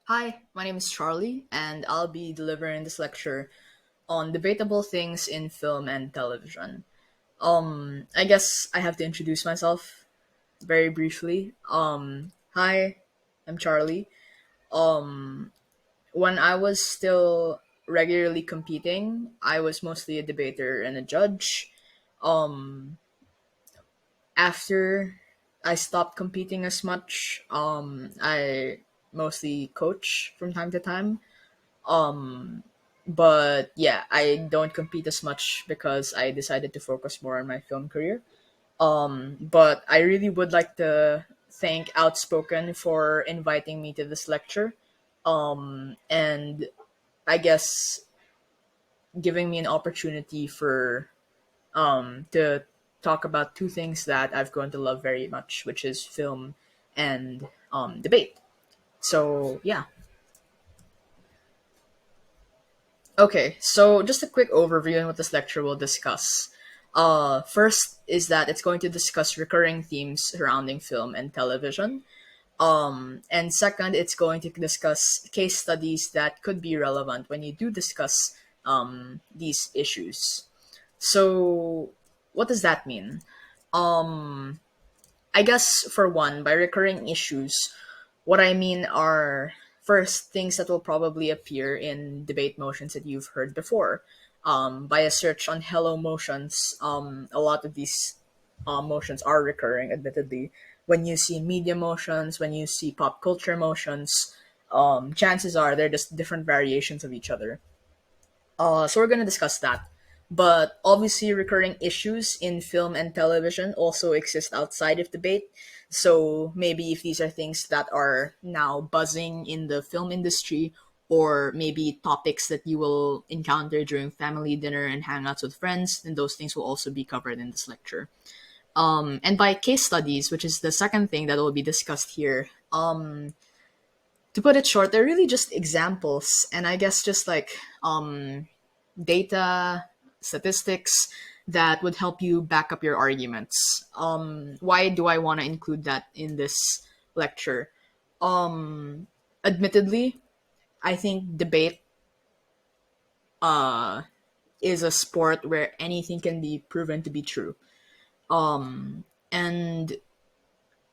Hi, my name is Charlie, and I'll be delivering this lecture on debatable things in film and television. I guess I have to introduce myself very briefly. Hi, I'm Charlie. Um, when I was still regularly competing, I was mostly a debater and a judge. Um, After I stopped competing as much, I mostly coach from time to time. Um, but yeah, I don't compete as much because I decided to focus more on my film career. But I really would like to thank Outspoken for inviting me to this lecture. And I guess giving me an opportunity for to talk about two things that I've grown to love very much, which is film and debate. So yeah. Okay, so just a quick overview on what this lecture will discuss. First is that it's going to discuss recurring themes surrounding film and television. And second, it's going to discuss case studies that could be relevant when you do discuss these issues. So, what does that mean? Um, I guess for one, by recurring issues, what I mean are first things that will probably appear in debate motions that you've heard before. By a search on Hello Motions, a lot of these motions are recurring, admittedly. When you see media motions, when you see pop culture motions, chances are they're just different variations of each other. So we're going to discuss that. But obviously, recurring issues in film and television also exist outside of debate. So maybe if these are things that are now buzzing in the film industry, or maybe topics that you will encounter during family dinner and hangouts with friends, then those things will also be covered in this lecture. And by case studies, which is the second thing that will be discussed here, to put it short, they're really just examples, and I guess just like data, statistics that would help you back up your arguments. Why do I want to include that in this lecture? Admittedly, I think debate is a sport where anything can be proven to be true. And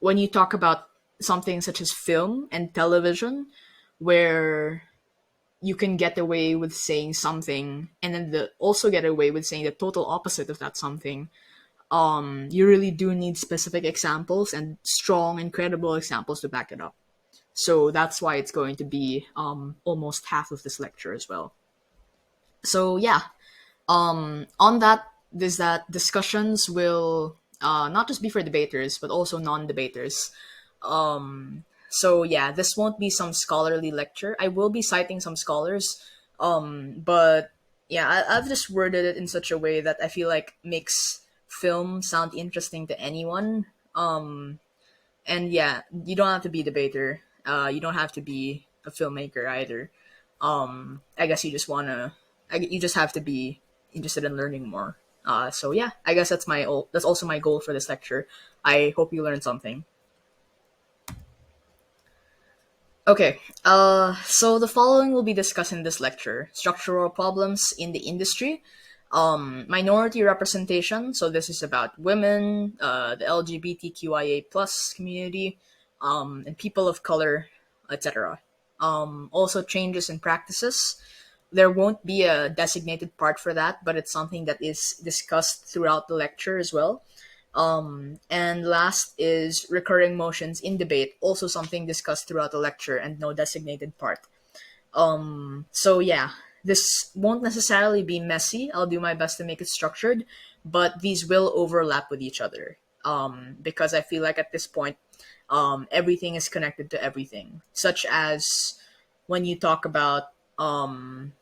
when you talk about something such as film and television, where you can get away with saying something and then also get away with saying the total opposite of that something, you really do need specific examples and strong and credible examples to back it up. So that's why it's going to be almost half of this lecture as well. So yeah, on that is that discussions will not just be for debaters but also non-debaters. So yeah, this won't be some scholarly lecture. I will be citing some scholars, but yeah, I've just worded it in such a way that I feel like makes film sound interesting to anyone. And yeah, you don't have to be a debater. You don't have to be a filmmaker either. I guess you just wanna. You just have to be interested in learning more. So yeah, I guess that's also my goal for this lecture. I hope you learned something. Okay, so the following will be discussed in this lecture: structural problems in the industry, minority representation. So this is about women, the LGBTQIA plus community, and people of color, etc. Also, changes in practices. There won't be a designated part for that, but it's something that is discussed throughout the lecture as well. And last is recurring motions in debate, also something discussed throughout the lecture and no designated part. So yeah, this won't necessarily be messy. I'll do my best to make it structured, but these will overlap with each other. Because I feel like at this point, everything is connected to everything, such as when you talk about, one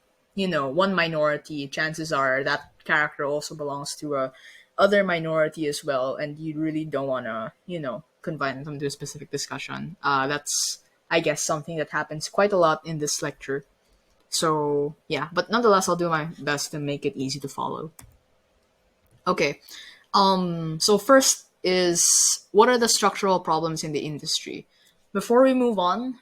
minority, chances are that character also belongs to a other minority as well, and you really don't want to, confine them to a specific discussion. That's, I guess, something that happens quite a lot in this lecture. So yeah, but nonetheless, I'll do my best to make it easy to follow. Okay. So first is, what are the structural problems in the industry? Before we move on,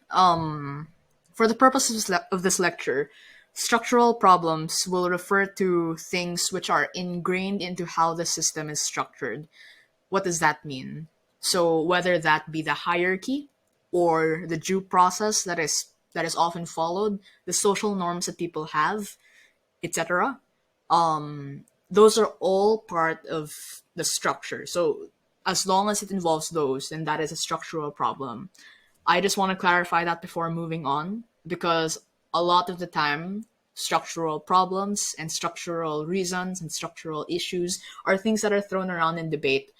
For the purpose of this lecture, structural problems will refer to things which are ingrained into how the system is structured. What does that mean? So whether that be the hierarchy or the due process that is often followed, the social norms that people have, etc. Those are all part of the structure. So as long as it involves those, then that is a structural problem. I just want to clarify that before moving on, because a lot of the time, structural problems and structural reasons and structural issues are things that are thrown around in debate,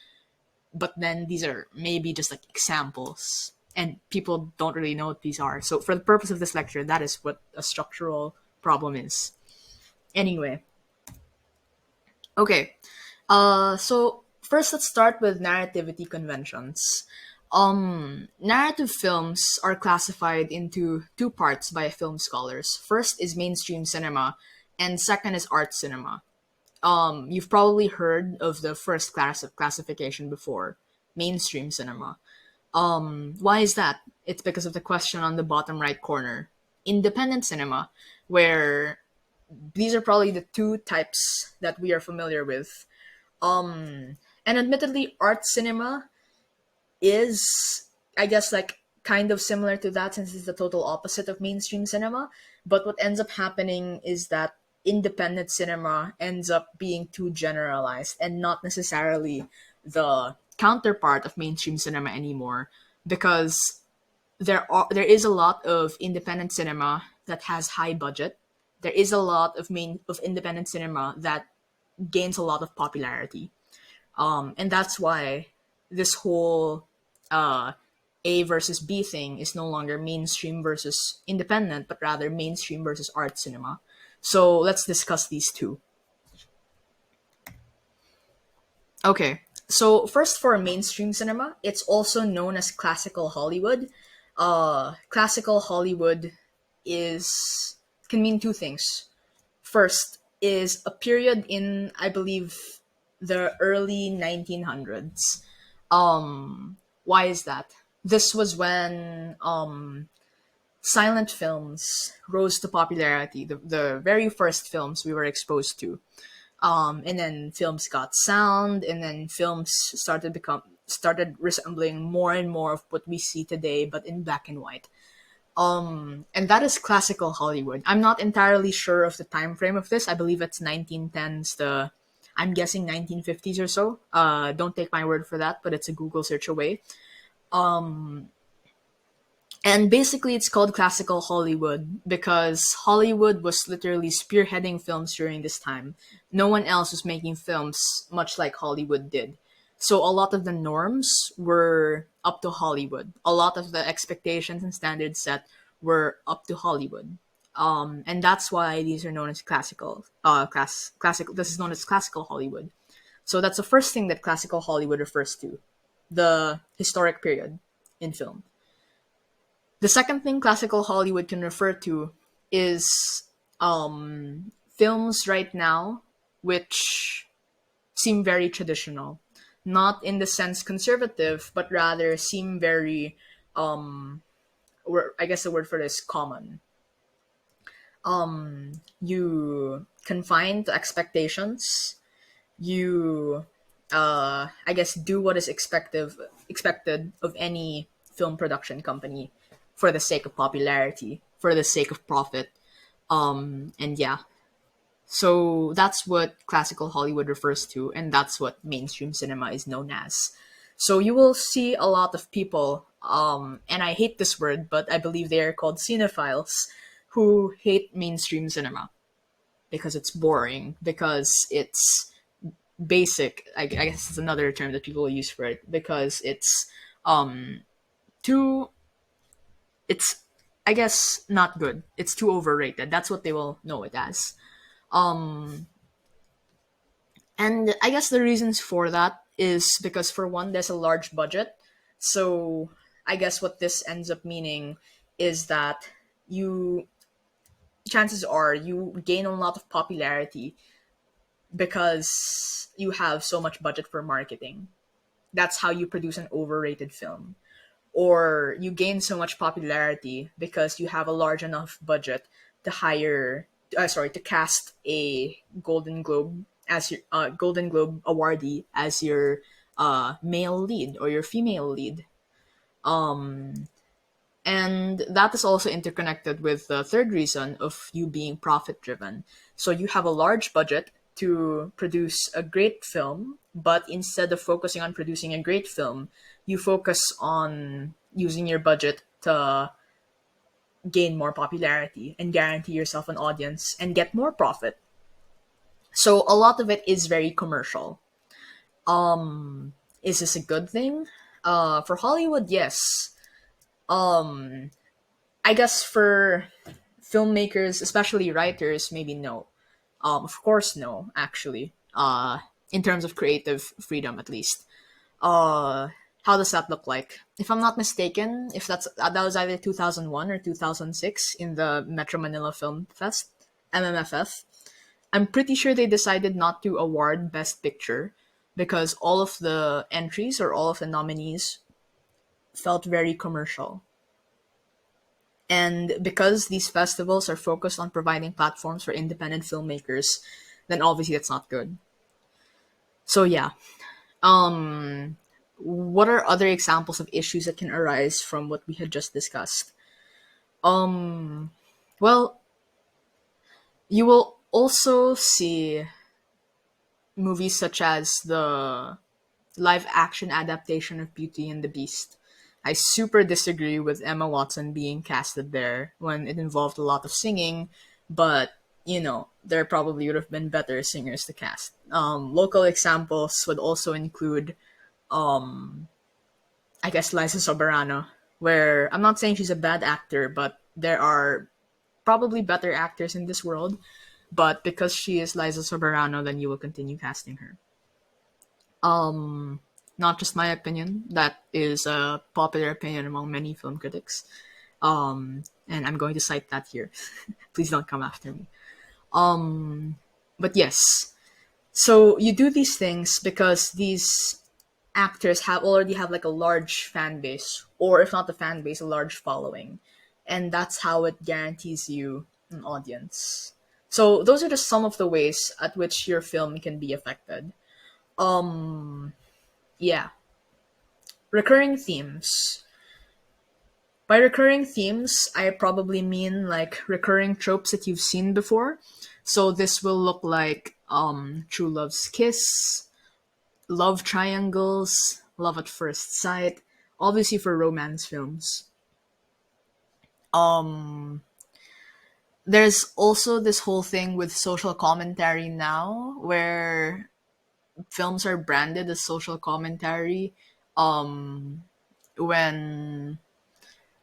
but then these are maybe just like examples, and people don't really know what these are. So, for the purpose of this lecture, that is what a structural problem is. Anyway, okay. So first, let's start with narrativity conventions. Narrative films are classified into two parts by film scholars. First is mainstream cinema, and second is art cinema. You've probably heard of the first class of classification before, mainstream cinema. Why is that? It's because of the question on the bottom right corner. Independent cinema, where these are probably the two types that we are familiar with. And admittedly, art cinema is, I guess, like kind of similar to that since it's the total opposite of mainstream cinema. But what ends up happening is that independent cinema ends up being too generalized and not necessarily the counterpart of mainstream cinema anymore, because there is a lot of independent cinema that has high budget. There is a lot of independent cinema that gains a lot of popularity, and that's why this whole uh, A versus B thing is no longer mainstream versus independent, but rather mainstream versus art cinema. So let's discuss these two. Okay, so first for mainstream cinema, it's also known as classical Hollywood. Classical Hollywood is can mean two things. First is a period in, I believe, the early 1900s. Why is that? This was when silent films rose to popularity, the very first films we were exposed to. And then films got sound, and then films started resembling more and more of what we see today, but in black and white. And that is classical Hollywood. I'm not entirely sure of the time frame of this. I believe it's 1910s. I'm guessing 1950s or so. Don't take my word for that, but it's a Google search away. And basically, it's called classical Hollywood because Hollywood was literally spearheading films during this time. No one else was making films much like Hollywood did. So a lot of the norms were up to Hollywood. A lot of the expectations and standards set were up to Hollywood. And that's why these are known as classical. This is known as classical Hollywood. So that's the first thing that classical Hollywood refers to, the historic period in film. The second thing classical Hollywood can refer to is films right now which seem very traditional. Not in the sense conservative, but rather seem very, I guess the word for this, common. You confine to expectations. You, I guess, do what is expected of any film production company for the sake of popularity, for the sake of profit. And yeah, so that's what classical Hollywood refers to, and that's what mainstream cinema is known as. So you will see a lot of people, and I hate this word, but I believe they are called cinephiles, who hate mainstream cinema because it's boring, because it's basic. I guess it's another term that people use for it, because it's too it's I guess not good. It's too overrated. That's what they will know it as. And I guess the reasons for that is because, for one, there's a large budget. So I guess what this ends up meaning is that you chances are you gain a lot of popularity because you have so much budget for marketing. That's how you produce an overrated film. or you gain so much popularity because you have a large enough budget to hire to cast a Golden Globe awardee as your male lead or your female lead. And that is also interconnected with the third reason of you being profit driven. So you have a large budget to produce a great film, but instead of focusing on producing a great film, you focus on using your budget to gain more popularity and guarantee yourself an audience and get more profit. So a lot of it is very commercial. Is this a good thing? For Hollywood, yes. I guess for filmmakers, especially writers, maybe no. Of course, no. Actually, in terms of creative freedom, at least. Uh, how does that look like? If I'm not mistaken, if that was either 2001 or 2006 in the Metro Manila Film Fest, MMFF. I'm pretty sure they decided not to award Best Picture because all of the entries or all of the nominees felt very commercial. And because these festivals are focused on providing platforms for independent filmmakers, then obviously that's not good. So yeah. What are other examples of issues that can arise from what we had just discussed? Well, you will also see movies such as the live action adaptation of Beauty and the Beast. I super disagree with Emma Watson being casted there when it involved a lot of singing, but there probably would have been better singers to cast. Local examples would also include, I guess, Liza Soberano, where I'm not saying she's a bad actor, but there are probably better actors in this world. But because she is Liza Soberano, then you will continue casting her. Not just my opinion. That is a popular opinion among many film critics. And I'm going to cite that here. Please don't come after me. But yes, so you do these things because these actors already have like a large fan base, or if not the fan base, a large following, and that's how it guarantees you an audience. So those are just some of the ways at which your film can be affected. Yeah, recurring themes. By recurring themes, I probably mean like recurring tropes that you've seen before. So this will look like true love's kiss, love triangles, love at first sight, obviously for romance films. There's also this whole thing with social commentary now where films are branded as social commentary when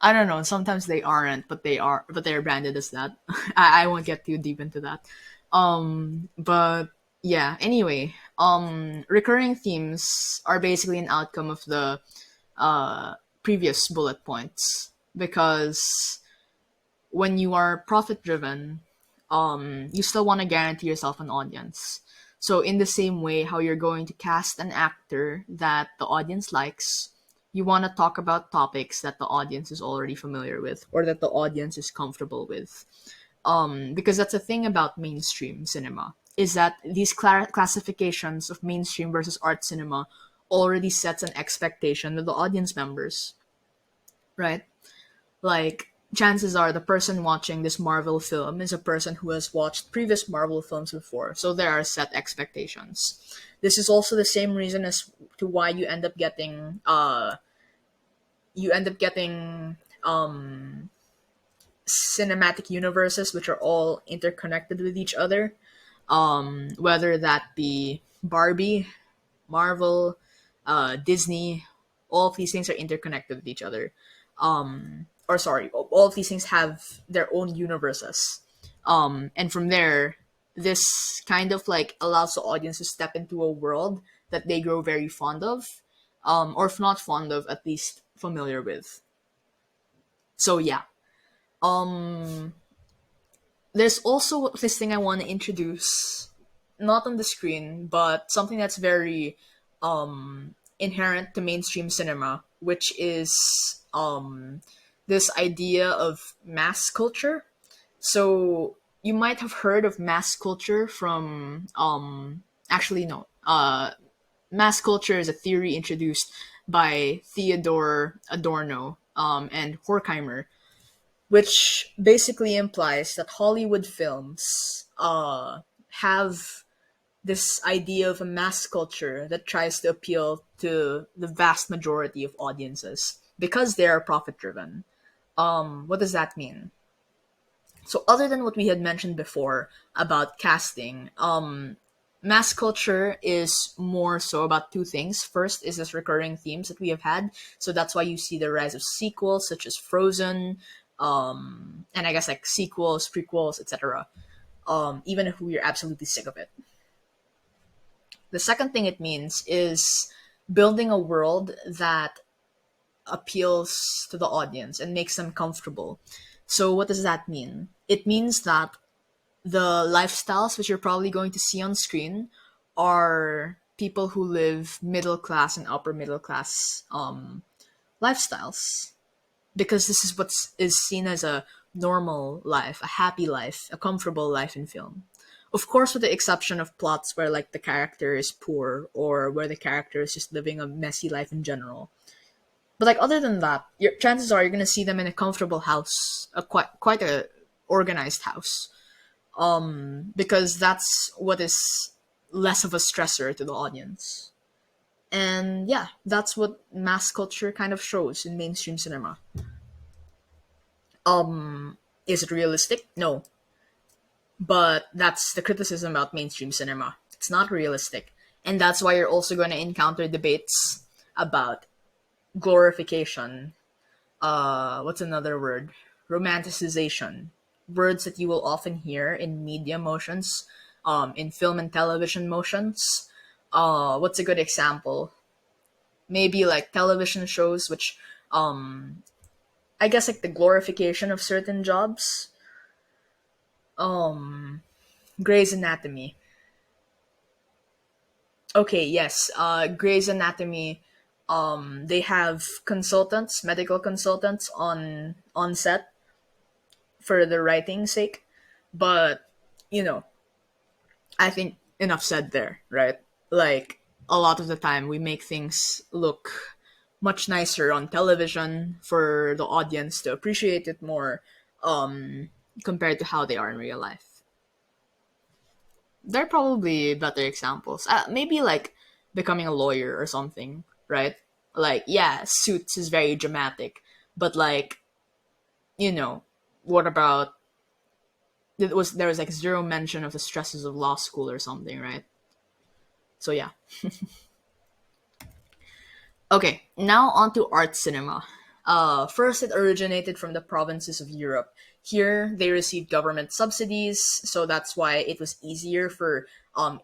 I don't know. Sometimes they aren't, but they're branded as that. I won't get too deep into that. But yeah. Anyway, recurring themes are basically an outcome of the previous bullet points because when you are profit driven, you still want to guarantee yourself an audience. So in the same way, how you're going to cast an actor that the audience likes, you want to talk about topics that the audience is already familiar with or that the audience is comfortable with. Because that's the thing about mainstream cinema is that these classifications of mainstream versus art cinema already sets an expectation with the audience members, right? Like, chances are the person watching this Marvel film is a person who has watched previous Marvel films before, so there are set expectations. This is also the same reason as to why you end up getting cinematic universes which are all interconnected with each other. Whether that be Barbie, Marvel, Disney, all of these things are interconnected with each other. Or sorry, all of these things have their own universes. And from there, this kind of like allows the audience to step into a world that they grow very fond of, or if not fond of, at least familiar with. So yeah, there's also this thing I want to introduce, not on the screen, but something that's very inherent to mainstream cinema, which is this idea of mass culture. So you might have heard of mass culture from actually no. Mass culture is a theory introduced by Theodore Adorno and Horkheimer, which basically implies that Hollywood films have this idea of a mass culture that tries to appeal to the vast majority of audiences because they are profit driven. What does that mean? So, other than what we had mentioned before about casting, mass culture is more so about two things. First is this recurring themes that we have had. So that's why you see the rise of sequels such as Frozen, and I guess like sequels, prequels, etc. Even if we're absolutely sick of it. The second thing it means is building a world that appeals to the audience and makes them comfortable. So what does that mean? It means that the lifestyles which you're probably going to see on screen are people who live middle class and upper middle class lifestyles, because this is what is seen as a normal life, a happy life, a comfortable life in film. Of course, with the exception of plots where like the character is poor or where the character is just living a messy life in general. But like other than that, your chances are you're gonna see them in a comfortable house, a quite a organized house, because that's what is less of a stressor to the audience. And yeah, that's what mass culture kind of shows in mainstream cinema. Is it realistic? No, but that's the criticism about mainstream cinema. It's not realistic, and that's why you're also going to encounter debates about glorification. What's another word? Romanticization. Words that you will often hear in media motions, in film and television motions. What's a good example? Maybe like television shows, which I guess like the glorification of certain jobs. Grey's Anatomy. Okay, yes. Grey's Anatomy. They have consultants, medical consultants on set for the writing sake, but you know, I think enough said there, right? Like a lot of the time, we make things look much nicer on television for the audience to appreciate it more, compared to how they are in real life. There are probably better examples. Maybe like becoming a lawyer or something, right? Like, yeah, Suits is very dramatic, but like, you know, what about there was like zero mention of the stresses of law school or something, right? So yeah. Okay, now on to art cinema. First, it originated from the provinces of Europe. Here, they received government subsidies, so that's why it was easier for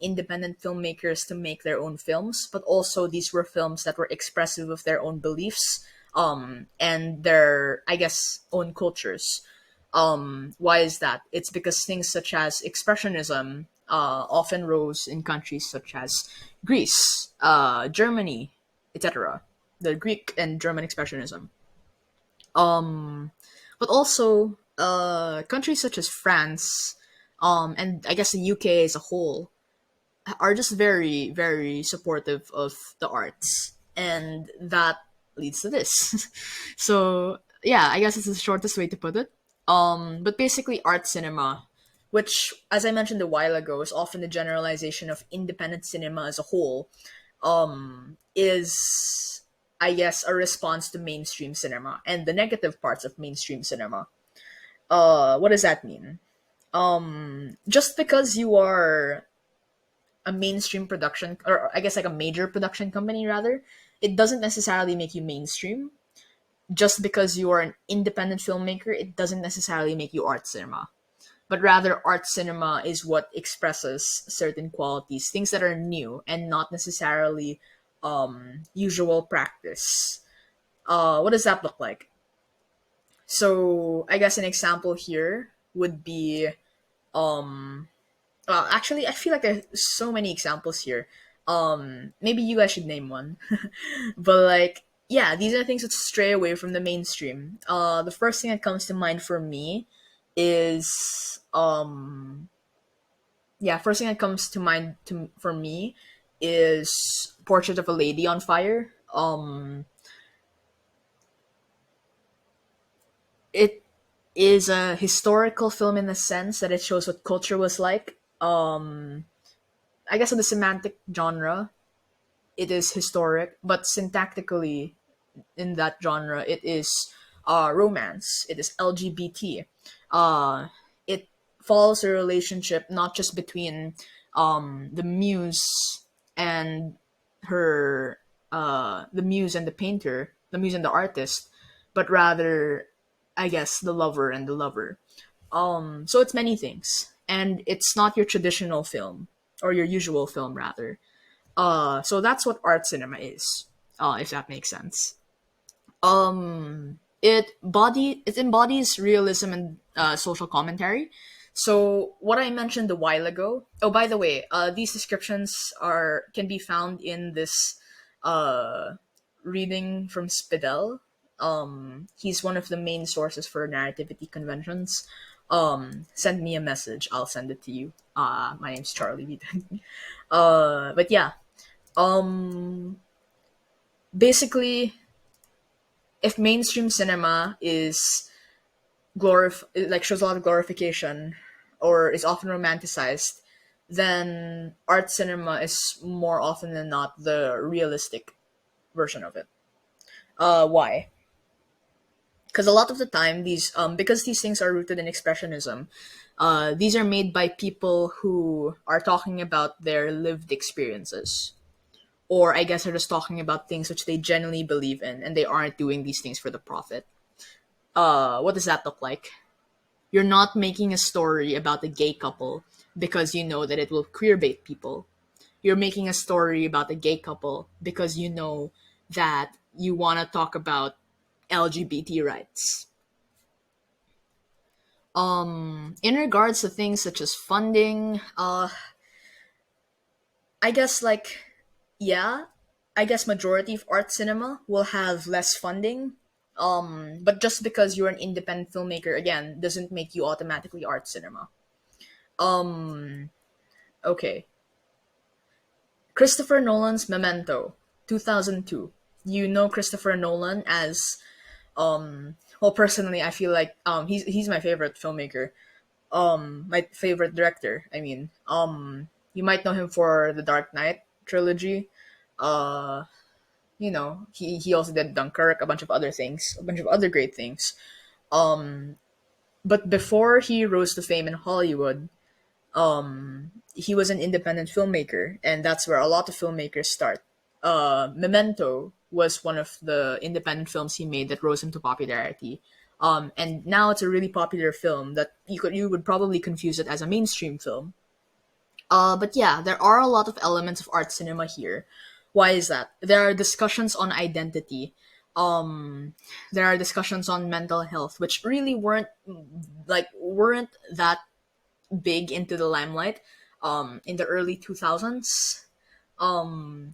independent filmmakers to make their own films. But also, these were films that were expressive of their own beliefs, and their, I guess, own cultures. Why is that? It's because things such as expressionism often rose in countries such as Greece, Germany, etc. The Greek and German expressionism. Um, but also countries such as France, and I guess the UK as a whole are just very, very supportive of the arts, and that leads to this. So yeah, I guess it's the shortest way to put it. But basically, art cinema, which, as I mentioned a while ago, is often the generalization of independent cinema as a whole, is, I guess, a response to mainstream cinema and the negative parts of mainstream cinema. What does that mean? Just because you are a mainstream production, or I guess like a major production company rather, it doesn't necessarily make you mainstream. Just because you are an independent filmmaker, it doesn't necessarily make you art cinema. But rather, art cinema is what expresses certain qualities, things that are new and not necessarily usual practice. What does that look like? So, I guess an example here would be, well, actually, I feel like there's so many examples here. Maybe you guys should name one. But like, yeah, these are things that stray away from the mainstream. The first thing that comes to mind for me is yeah, first thing that comes to mind for me is Portrait of a Lady on Fire. It is a historical film in the sense that it shows what culture was like. I guess in the semantic genre, it is historic, but syntactically, in that genre, it is romance. It is LGBT. Uh, it follows a relationship not just between the muse and her, the muse and the painter, the muse and the artist, but rather, I guess, the lover and the lover. So it's many things, and it's not your traditional film or your usual film, rather. So that's what art cinema is, if that makes sense. It embodies realism and social commentary. So what I mentioned a while ago. Oh, by the way, these descriptions are can be found in this uh, reading from Spidel. He's one of the main sources for narrativity conventions. Send me a message. I'll send it to you. My name's Charlie Vitug. But yeah, um, basically, if mainstream cinema is like shows a lot of glorification or is often romanticized, then art cinema is more often than not the realistic version of it. Why? Because a lot of the time, these because these things are rooted in expressionism, these are made by people who are talking about their lived experiences, or I guess are just talking about things which they genuinely believe in, and they aren't doing these things for the profit. What does that look like? You're not making a story about a gay couple because you know that it will queerbait people. You're making a story about a gay couple because you know that you want to talk about LGBT rights. In regards to things such as funding, I guess like yeah, I guess majority of art cinema will have less funding. But just because you're an independent filmmaker again doesn't make you automatically art cinema. Um, okay. Christopher Nolan's Memento, 2002. You know Christopher Nolan as well, personally I feel like he's my favorite filmmaker. My favorite director, I mean. You might know him for the Dark Knight trilogy. Uh he also did Dunkirk, a bunch of other things, a bunch of other great things. But before he rose to fame in Hollywood, he was an independent filmmaker, and that's where a lot of filmmakers start. Memento was one of the independent films he made that rose into popularity. And now it's a really popular film that you would probably confuse it as a mainstream film. But yeah, there are a lot of elements of art cinema here. Why is that? There are discussions on identity. Um, there are discussions on mental health, which really weren't that big into the limelight in the early 2000s.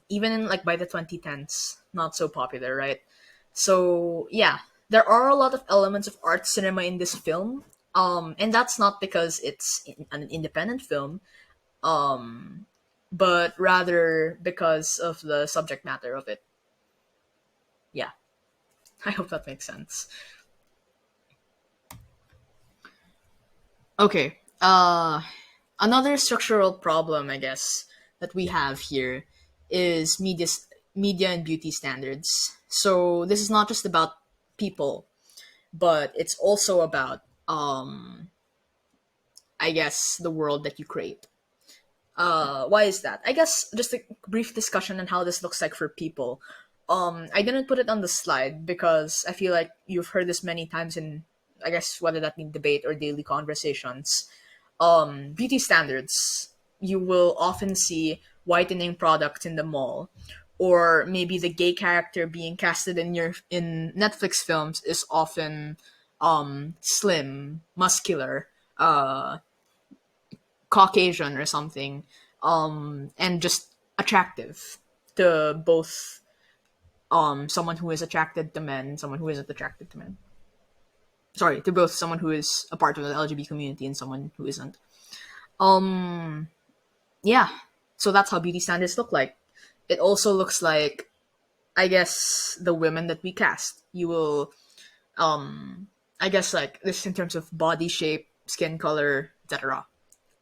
Even in like by the 2010s, not so popular, right? So yeah, there are a lot of elements of art cinema in this film. And that's not because it's an independent film, but rather because of the subject matter of it. Yeah, I hope that makes sense. Okay. Another structural problem, I guess, that we have here is media and beauty standards. So this is not just about people, but it's also about, I guess, the world that you create. Why is that? I guess just a brief discussion on how this looks like for people. I didn't put it on the slide because I feel like you've heard this many times in, I guess, whether that mean debate or daily conversations. Beauty standards. You will often see whitening products in the mall, or maybe the gay character being casted in Netflix films is often slim, muscular, Caucasian or something, and just attractive to both. someone who is attracted to men, someone who isn't attracted to men. Sorry, to both someone who is a part of the LGBT community and someone who isn't. Um, yeah. So that's how beauty standards look like. It also looks like, I guess, the women that we cast. You will, um, I guess, like this in terms of body shape, skin color, etc.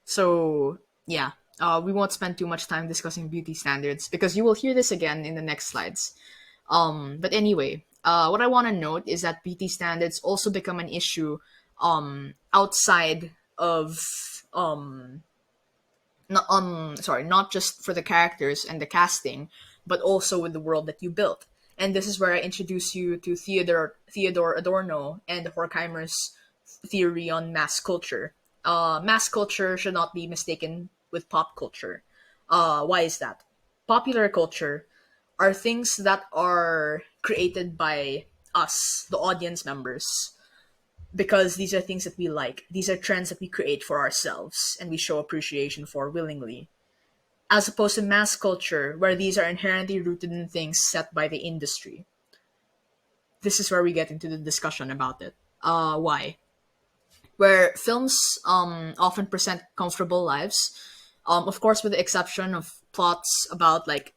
So yeah, we won't spend too much time discussing beauty standards because you will hear this again in the next slides. But anyway, what I want to note is that beauty standards also become an issue outside of not just for the characters and the casting, but also with the world that you built. And this is where I introduce you to Theodore Adorno and Horkheimer's theory on mass culture. Mass culture should not be mistaken with pop culture. Why is that? Popular culture are things that are created by us, the audience members, because these are things that we like. These are trends that we create for ourselves and we show appreciation for willingly. As opposed to mass culture, where these are inherently rooted in things set by the industry. This is where we get into the discussion about it. Why? Where films often present comfortable lives, of course, with the exception of plots about like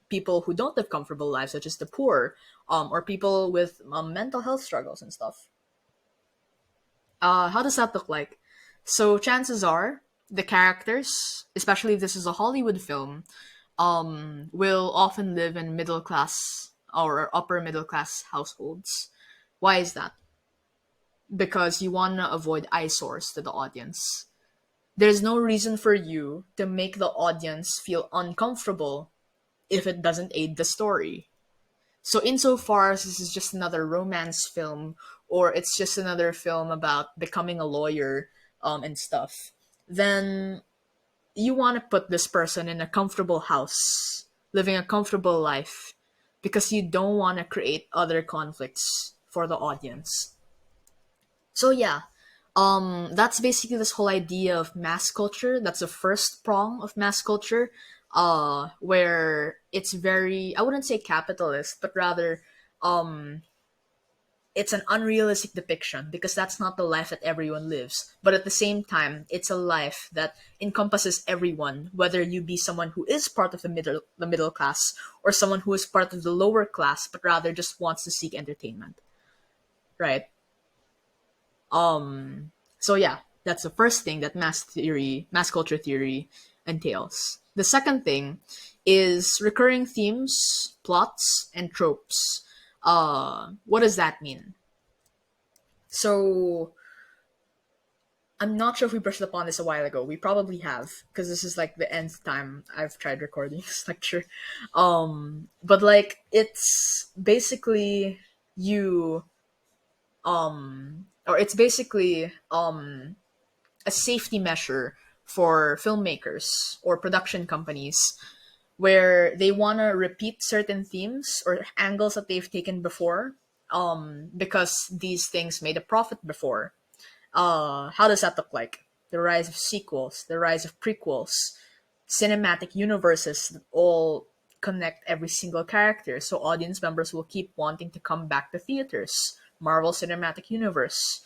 people who don't live comfortable lives, such as the poor, or people with mental health struggles and stuff. How does that look like? So chances are the characters, especially if this is a Hollywood film, will often live in middle class or upper middle class households. Why is that? Because you want to avoid eyesores to the audience. There's no reason for you to make the audience feel uncomfortable if it doesn't aid the story. So insofar as this is just another romance film, or it's just another film about becoming a lawyer and stuff, then you want to put this person in a comfortable house, living a comfortable life, because you don't want to create other conflicts for the audience. So yeah, that's basically this whole idea of mass culture. That's the first prong of mass culture, where it's very, I wouldn't say capitalist, but rather um it's an unrealistic depiction because that's not the life that everyone lives. But at the same time, it's a life that encompasses everyone, whether you be someone who is part of the middle class or someone who is part of the lower class, but rather just wants to seek entertainment, right? So yeah, that's the first thing that mass culture theory entails. The second thing is recurring themes, plots, and tropes. What does that mean? So I'm not sure if we brushed upon this a while ago. We probably have, because this is like the nth time I've tried recording this lecture. But like it's basically you or it's basically a safety measure for filmmakers or production companies where they want to repeat certain themes or angles that they've taken before because these things made a profit before. How does that look like? The rise of sequels, the rise of prequels, cinematic universes that all connect every single character, so audience members will keep wanting to come back to theaters. Marvel Cinematic Universe,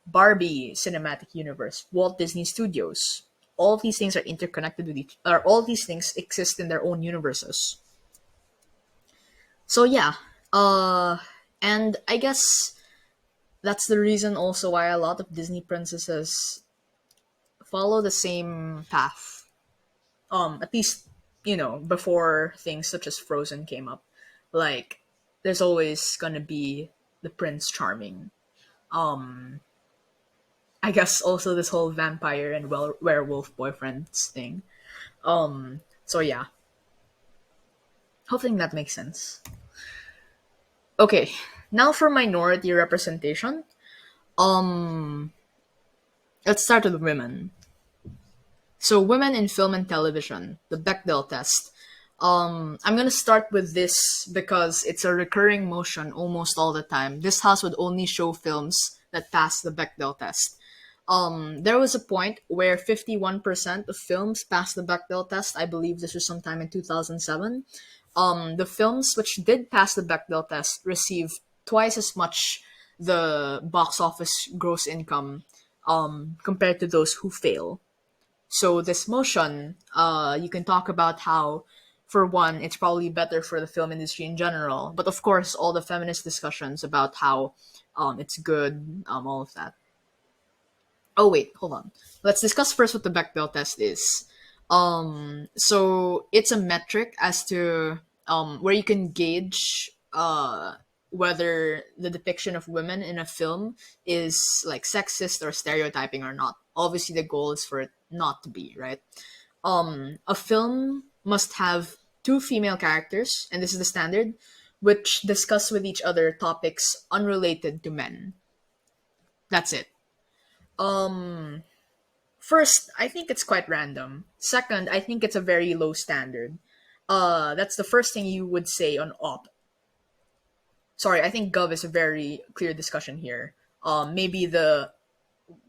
Barbie Cinematic Universe, Walt Disney Studios. All these things are interconnected with each, or all these things exist in their own universes. So yeah, uh, and I guess that's the reason also why a lot of Disney princesses follow the same path. At least before things such as Frozen came up, like there's always gonna be the Prince Charming. Um, I guess also this whole vampire and werewolf boyfriends thing. So yeah, hopefully that makes sense. Okay, now for minority representation. Um, let's start with women. So women in film and television, the Bechdel test. I'm gonna start with this because it's a recurring motion almost all the time. This house would only show films that pass the Bechdel test. There was a point where 51% of films passed the Bechdel test. I believe this was sometime in 2007. the films which did pass the Bechdel test receive twice as much the box office gross income compared to those who fail. So this motion, you can talk about how, for one, it's probably better for the film industry in general, but of course, all the feminist discussions about how it's good, all of that. Oh wait, hold on. Let's discuss first what the Bechdel test is. So it's a metric as to where you can gauge whether the depiction of women in a film is like sexist or stereotyping or not. Obviously, the goal is for it not to be, right? A film must have two female characters, and this is the standard, which discuss with each other topics unrelated to men. That's it. Um, First, I think it's quite random. Second, I think it's a very low standard. That's the first thing you would say on op. Sorry, I think gov is a very clear discussion here. Maybe the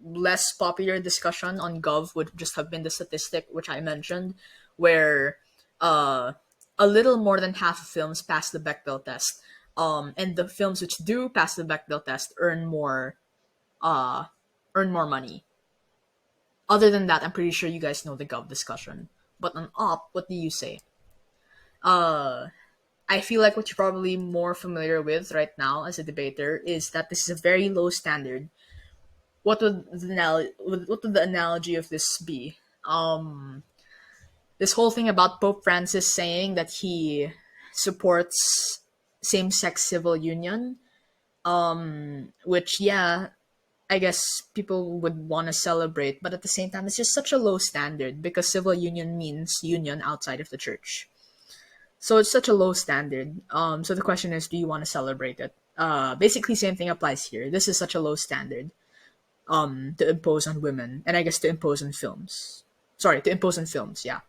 less popular discussion on gov would just have been the statistic which I mentioned, where uh, a little more than half of films pass the Bechdel test, and the films which do pass the Bechdel test uh, earn more money. Other than that, I'm pretty sure you guys know the gov discussion. But on op, what do you say? Uh, I feel like what you're probably more familiar with right now as a debater is that this is a very low standard. What would the analogy of this be? This whole thing about Pope Francis saying that he supports same-sex civil union, which yeah, I guess people would want to celebrate, but at the same time, it's just such a low standard because civil union means union outside of the church. So it's such a low standard. So the question is, do you want to celebrate it? Basically, same thing applies here. This is such a low standard to impose on women, and I guess to impose on films. Sorry, to impose on films. Yeah.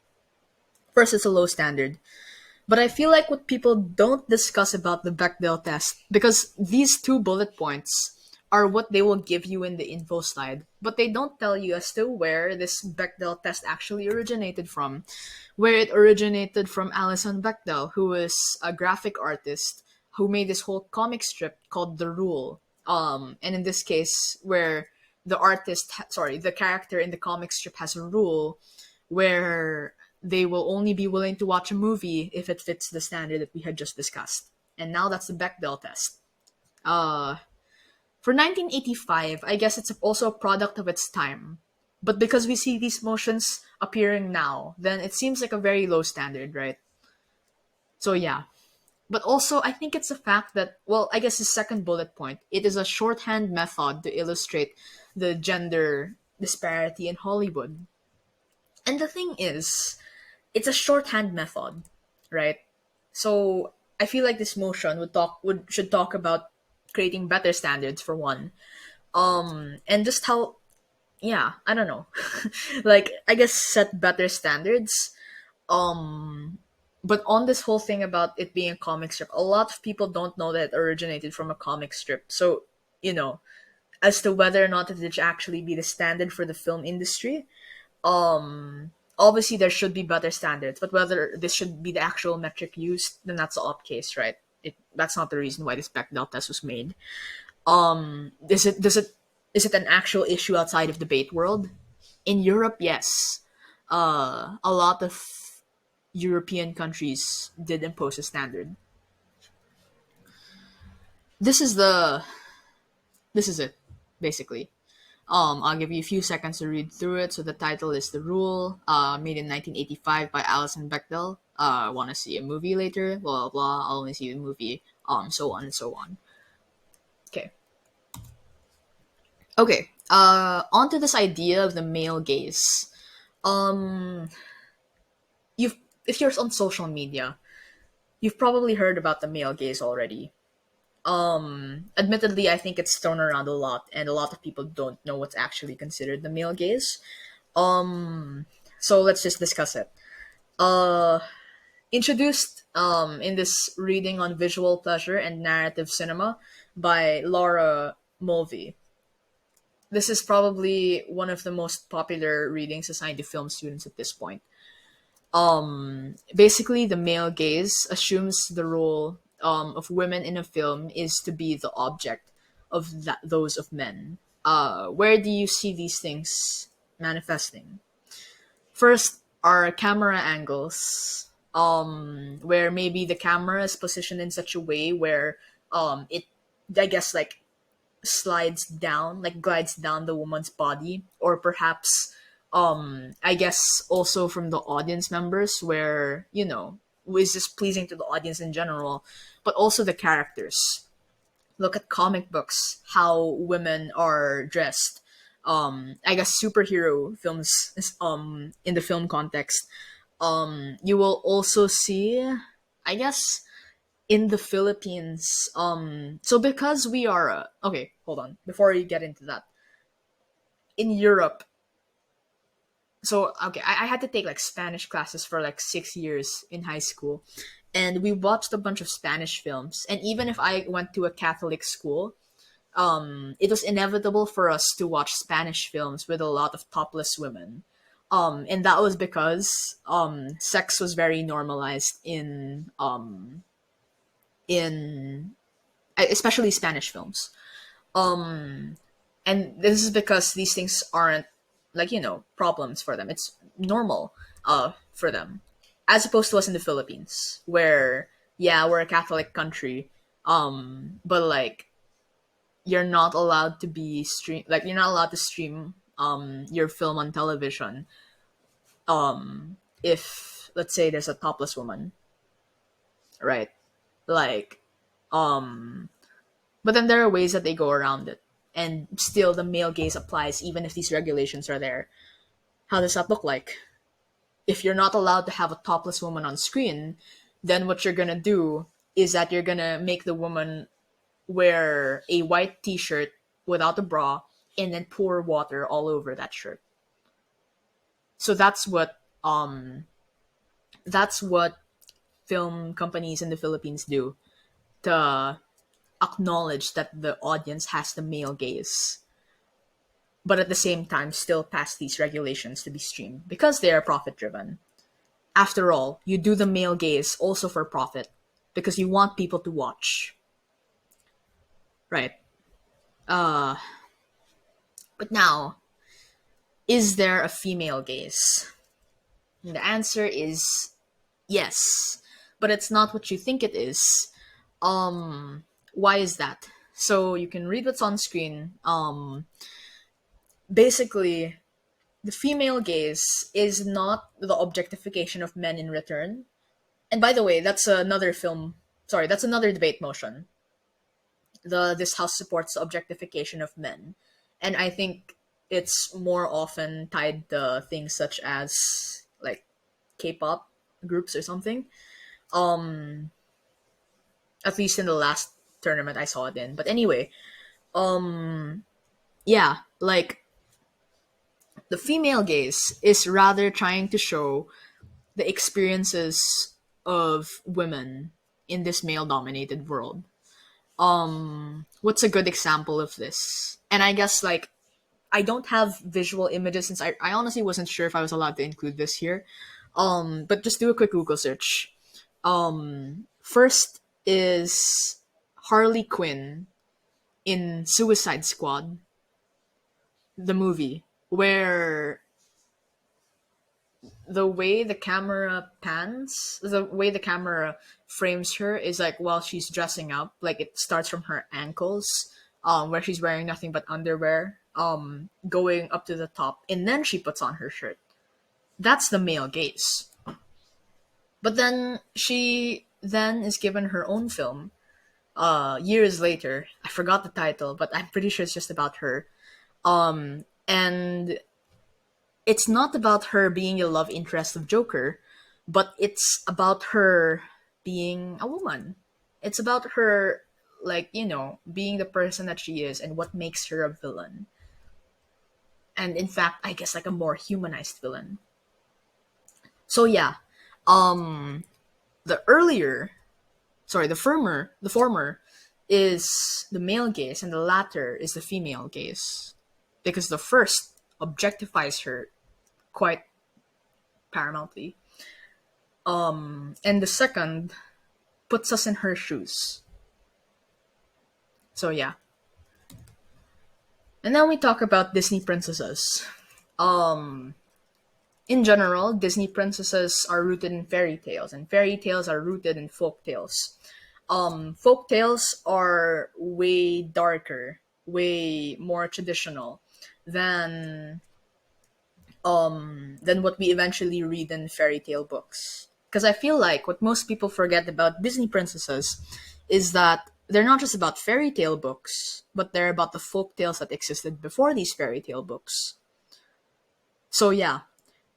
First, it's a low standard. But I feel like what people don't discuss about the Bechdel test, because these two bullet points are what they will give you in the info slide, but they don't tell you as to where this Bechdel test actually originated from. Where it originated from Alison Bechdel, who is a graphic artist who made this whole comic strip called The Rule. And in this case, where the character in the comic strip has a rule where they will only be willing to watch a movie if it fits the standard that we had just discussed. And now that's the Bechdel test. Uh, for 1985, I guess it's also a product of its time. But because we see these motions appearing now, then it seems like a very low standard, right? So yeah. But also, I think it's a fact that, well, I guess the second bullet point, it is a shorthand method to illustrate the gender disparity in Hollywood. And the thing is, it's a shorthand method, right? So I feel like this motion would should talk about creating better standards for one. And just how yeah, I don't know. Like I guess set better standards. Um but on this whole thing about it being a comic strip, a lot of people don't know that it originated from a comic strip. So, you know, as to whether or not it should actually be the standard for the film industry, obviously there should be better standards, but whether this should be the actual metric used, then that's the up case, right? That's not the reason why this Bechdel test was made. Is it an actual issue outside of debate world? In Europe, yes. A lot of European countries did impose a standard. This is the this is it, basically. I'll give you a few seconds to read through it. So the title is The Rule, made in 1985 by Alison Bechdel. Want to see a movie later? Blah, blah, blah. I'll only see the movie. So on and so on. Okay. Okay. On to this idea of the male gaze. Um, you've if you're on social media, you've probably heard about the male gaze already. Admittedly, I think it's thrown around a lot, and a lot of people don't know what's actually considered the male gaze. So let's just discuss it. Uh, Introduced in this reading on visual pleasure and narrative cinema by Laura Mulvey. This is probably one of the most popular readings assigned to film students at this point. Basically, the male gaze assumes the role of women in a film is to be the object of those of men. Where do you see these things manifesting? First are camera angles, where maybe the camera is positioned in such a way where it, I guess, like slides down, like glides down the woman's body, or perhaps, I guess also from the audience members, where is this pleasing to the audience in general, but also the characters. Look at comic books, how women are dressed. I guess superhero films, in the film context. You will also see, I guess, in the Philippines. So because we are okay, hold on. Before you get into that, in Europe, so okay, I had to take like Spanish classes for like 6 years in high school, and we watched a bunch of Spanish films. And even if I went to a Catholic school, it was inevitable for us to watch Spanish films with a lot of topless women. And that was because sex was very normalized in especially Spanish films. And this is because these things aren't, like, problems for them. It's normal for them, as opposed to us in the Philippines, where, yeah, we're a Catholic country, but like you're not allowed to be stream like you're not allowed to stream your film on television if, let's say, there's a topless woman, right? Like, but then there are ways that they go around it, and still the male gaze applies even if these regulations are there. How does that look like? If you're not allowed to have a topless woman on screen, then what you're gonna do is that you're gonna make the woman wear a white t-shirt without a bra and then pour water all over that shirt. So that's what film companies in the Philippines do to acknowledge that the audience has the male gaze, but at the same time still pass these regulations to be streamed because they are profit driven. After all, you do the male gaze also for profit because you want people to watch, right? Uh, but now, is there a female gaze? And the answer is yes, but it's not what you think it is. Why is that? So you can read what's on screen. Basically, the female gaze is not the objectification of men in return. And by the way, that's another film. Sorry, that's another debate motion. This house supports the objectification of men, and I think it's more often tied to things such as like K-pop groups or something. Um, at least in the last tournament I saw it in. But anyway, yeah, like the female gaze is rather trying to show the experiences of women in this male-dominated world. What's a good example of this? And I guess, like, I don't have visual images since I honestly wasn't sure if I was allowed to include this here. But just do a quick Google search. First is Harley Quinn in Suicide Squad, the movie, where the way the camera pans, the way the camera frames her is like while she's dressing up, like it starts from her ankles, where she's wearing nothing but underwear, going up to the top, and then she puts on her shirt. That's the male gaze. But then she then is given her own film, years later. I forgot the title, but I'm pretty sure it's just about her. And it's not about her being a love interest of Joker, but it's about her being a woman. It's about her, like, being the person that she is and what makes her a villain. And in fact, I guess like a more humanized villain. So yeah, um, the earlier, sorry, the former is the male gaze, and the latter is the female gaze, because the first objectifies her quite paramountly. And the second puts us in her shoes. So yeah. And then we talk about Disney princesses. Um, in general, Disney princesses are rooted in fairy tales, and fairy tales are rooted in folk tales. Folk tales are way darker, way more traditional than than what we eventually read in fairy tale books. Because I feel like what most people forget about Disney princesses is that they're not just about fairy tale books, but they're about the folk tales that existed before these fairy tale books. So yeah,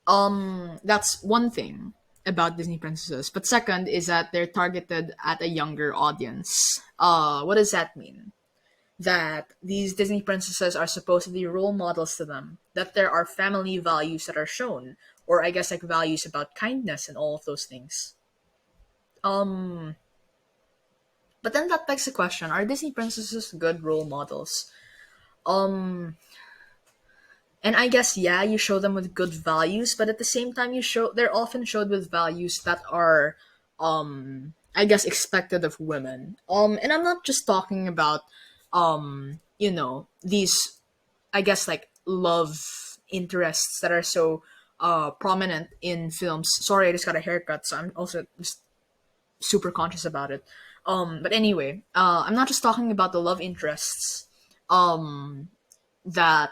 that's one thing about Disney princesses. But second is that they're targeted at a younger audience. What does that mean? That these Disney princesses are supposedly role models to them, that there are family values that are shown, or I guess like values about kindness and all of those things. Um, but then that begs the question: are Disney princesses good role models? Um, and I guess yeah, you show them with good values, but at the same time, they're often showed with values that are, I guess expected of women. And I'm not just talking about, these I guess like love interests that are so prominent in films. Sorry, I just got a haircut, so I'm also just super conscious about it. But anyway, I'm not just talking about the love interests that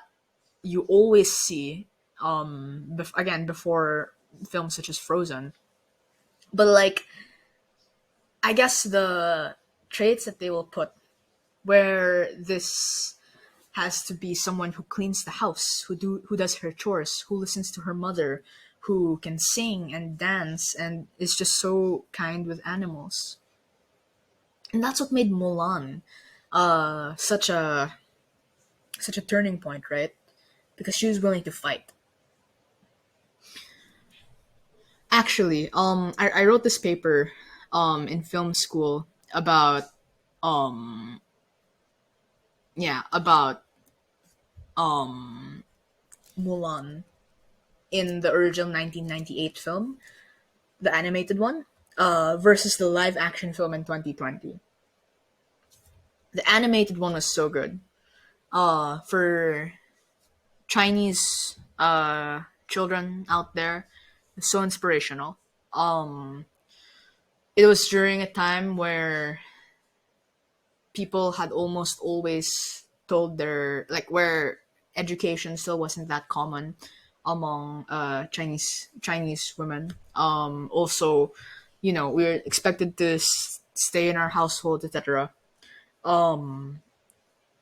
you always see again before films such as Frozen, but like I guess the traits that they will put where this has to be someone who cleans the house, who does her chores, who listens to her mother, who can sing and dance and is just so kind with animals. And that's what made Mulan such a turning point, right? Because she was willing to fight. Actually, I wrote this paper in film school about about Mulan in the original 1998 film, the animated one, versus the live action film in 2020. The animated one was so good. For Chinese children out there, it's so inspirational. Um, it was during a time where people had almost always told their like where education still wasn't that common among Chinese women. Also, we were expected to stay in our household, etc.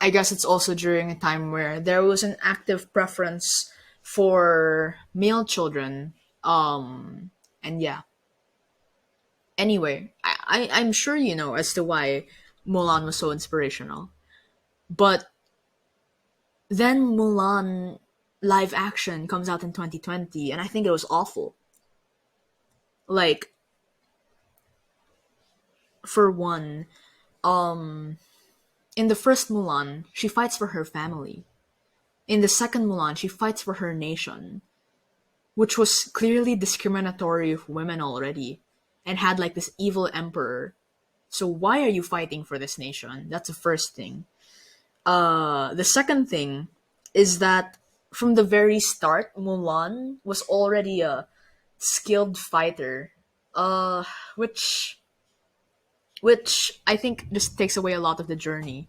I guess it's also during a time where there was an active preference for male children. And yeah. Anyway, I'm sure you know as to why Mulan was so inspirational. But then Mulan live action comes out in 2020, and I think it was awful. Like, for one, in the first Mulan, she fights for her family. In the second Mulan, she fights for her nation, which was clearly discriminatory of women already, and had like this evil emperor. So why are you fighting for this nation? That's the first thing. The second thing is that from the very start, Mulan was already a skilled fighter, uh, which which I think just takes away a lot of the journey.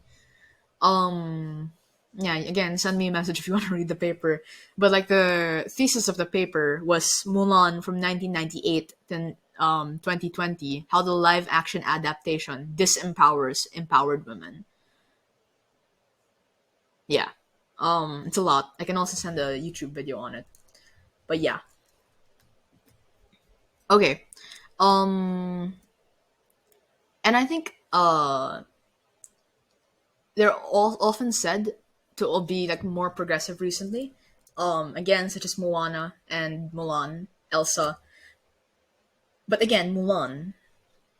Um, yeah, again, send me a message if you want to read the paper. But like the thesis of the paper was Mulan from 1998 to 2020, how the live action adaptation disempowers empowered women. Yeah. It's a lot. I can also send a YouTube video on it. But yeah. Okay. Um and I think they're all often said to all be like more progressive recently. Again, such as Moana and Mulan, Elsa. But again, Mulan.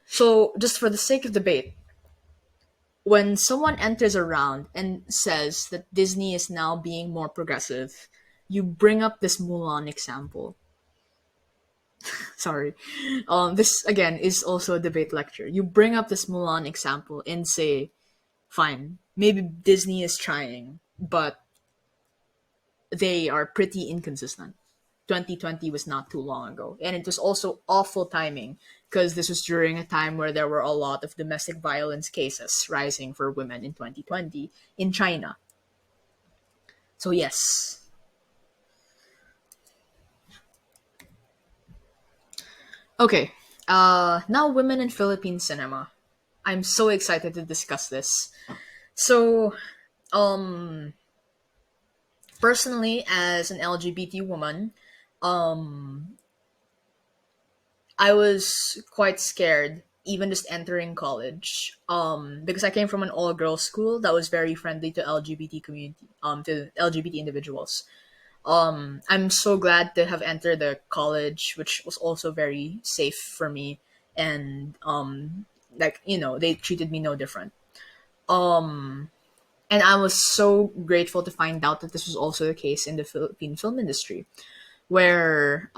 So just for the sake of debate, when someone enters around and says that Disney is now being more progressive, you bring up this Mulan example. Sorry. This again is also a debate lecture. You bring up this Mulan example and say, fine, maybe Disney is trying, but they are pretty inconsistent. 2020 was not too long ago. And it was also awful timing because this was during a time where there were a lot of domestic violence cases rising for women in 2020 in China. So, yes. Okay. Now, women in Philippine cinema. I'm so excited to discuss this. So, um, personally, as an LGBT woman, um, I was quite scared even just entering college because I came from an all girls school that was very friendly to LGBT community to LGBT individuals. I'm so glad to have entered the college which was also very safe for me, and like they treated me no different. Um and I was so grateful to find out that this was also the case in the Philippine film industry, where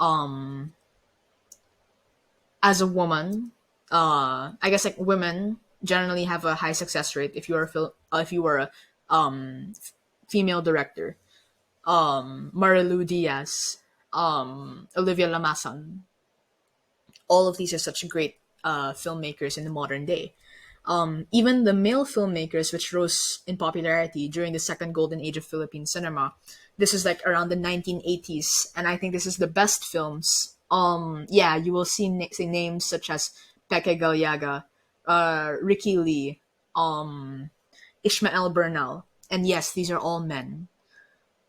as a woman, I guess like women generally have a high success rate if you are if you were a female director. Marilu Diaz, Olivia Lamasan, all of these are such great filmmakers in the modern day. Even the male filmmakers, which rose in popularity during the second golden age of Philippine cinema, this is like around the 1980s, and I think this is the best films. Yeah, you will see names such as Peke Galyaga, Ricky Lee, Ishmael Bernal, and yes, these are all men.